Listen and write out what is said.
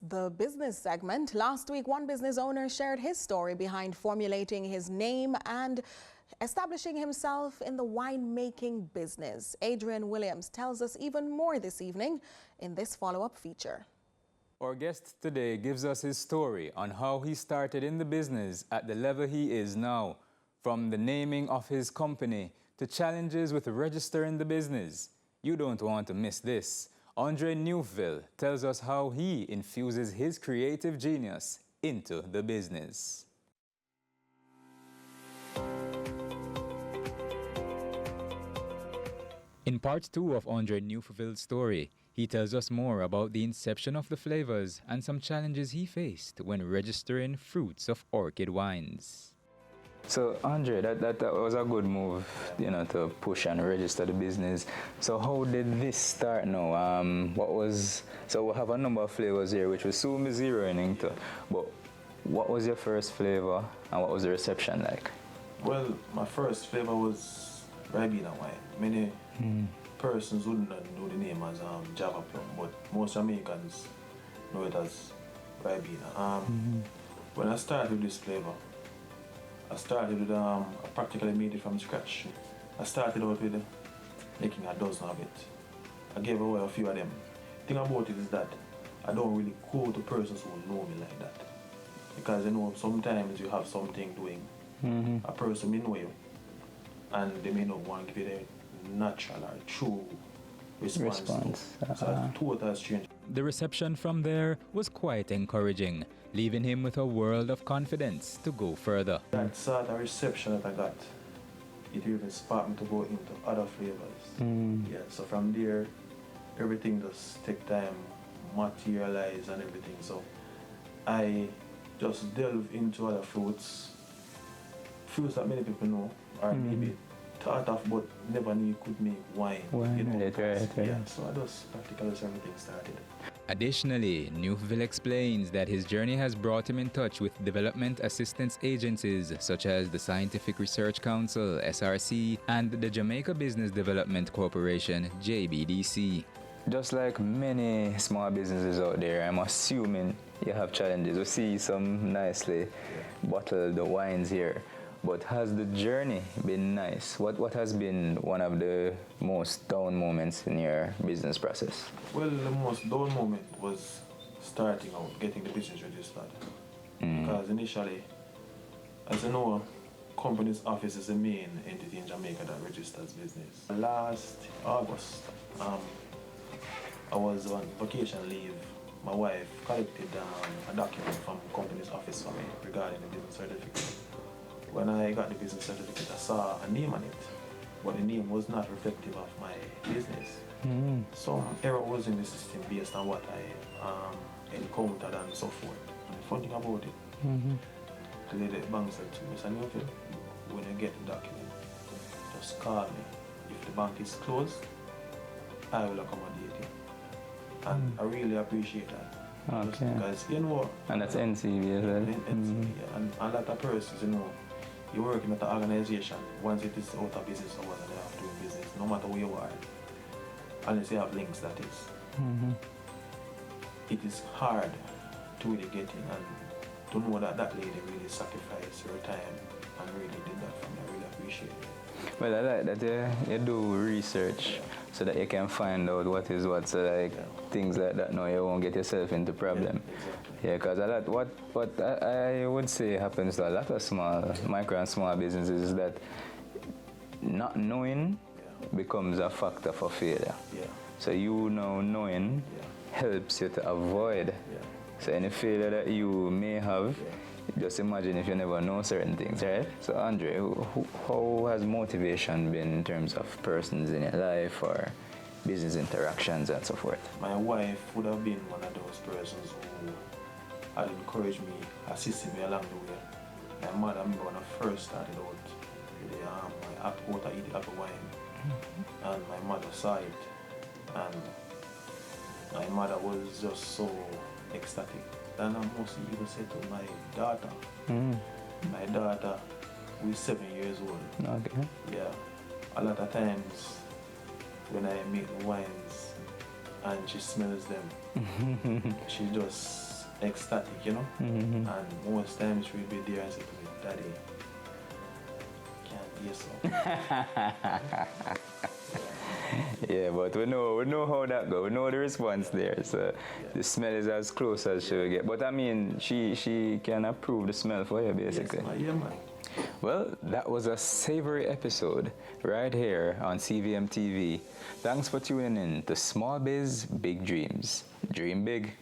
The business segment. Last week, one business owner shared his story behind formulating his name and establishing himself in the winemaking business. Adrian Williams tells us even more this evening in this follow-up feature. Our guest today gives us his story on how he started in the business at the level he is now, from the naming of his company to challenges with registering the business. You don't want to miss this. Andre Newville tells us how he infuses his creative genius into the business. In part 2 of Andre Newville's story, he tells us more about the inception of the flavors and some challenges he faced when registering fruits of orchid wines. So Andre, that was a good move, you know, to push and register the business. So how did this start now? So we have a number of flavors here, which we'll soon be zeroing into. But what was your first flavor and what was the reception like? Well, my first flavor was Ribena wine. Many persons wouldn't know the name as Java Plum, but most Jamaicans know it as Ribena. When I started with this flavor, I started with, I practically made it from scratch. I started out with making a dozen of it. I gave away a few of them. The thing about it is that I don't really go to persons who know me like that. Because you know, sometimes you have something doing, a person may know you, and they may not want to give you the natural or true response. So that's total strange. The reception from there was quite encouraging, leaving him with a world of confidence to go further. That sort of reception that I got, it even sparked me to go into other flavors. Yeah, so from there, everything just take time, materialize and everything. So I just delve into other fruits that many people know, or maybe thought of but never knew could make wine. You know, right. Yeah, so I just practically everything started. Additionally, Newville explains that his journey has brought him in touch with development assistance agencies such as the Scientific Research Council, SRC, and the Jamaica Business Development Corporation, JBDC. Just like many small businesses out there, I'm assuming you have challenges. We see some nicely bottled wines here. But has the journey been nice? What has been one of the most down moments in your business process? Well, the most down moment was starting out, getting the business registered. Because initially, as you know, company's office is the main entity in Jamaica that registers business. Last August, I was on vacation leave. My wife collected a document from company's office for me regarding the business certificate. When I got the business certificate, I saw a name on it, but the name was not reflective of my business. Some error was in the system based on what I encountered and so forth. And the fun thing about it, the lady bank said to me, Mr. Newville, when you get the document, just call me. If the bank is closed, I will accommodate you. And I really appreciate that. Okay. Because, you know... And that's NCV as well. NCV, yeah. And a lot of persons, you know, you're working at an organization, once it is out of business or whether they have to do business, no matter where you are, unless you have links, that is. It is hard to really get in, and to know that that lady really sacrificed her time and really did that for me, I really appreciate it. Well, I like that you do research so that you can find out what is what, so like things like that, no, you won't get yourself into problem. Yeah, because what I would say happens to a lot of micro and small businesses is that not knowing becomes a factor for failure. So you now knowing helps you to avoid. So any failure that you may have, just imagine if you never know certain things, right? So Andre, how has motivation been in terms of persons in your life or business interactions and so forth? My wife would have been one of those persons who had encouraged me, assisted me along the way. My mother, I remember when I first started out, with my apple, eat apple wine, and my mother saw it, and my mother was just so ecstatic. And I must even say to my daughter, my daughter, who is 7 years old. Okay. Yeah, a lot of times when I make wines and she smells them, she just ecstatic, you know. And most times she'll be there and say to me, Daddy, can't hear so. Yeah, but we know how that goes. We know the response there. So the smell is as close as she will get. But I mean, she can approve the smell for you, basically. Yes, yeah, man. Well, that was a savory episode right here on CVM TV. Thanks for tuning in to Small Biz, Big Dreams. Dream big.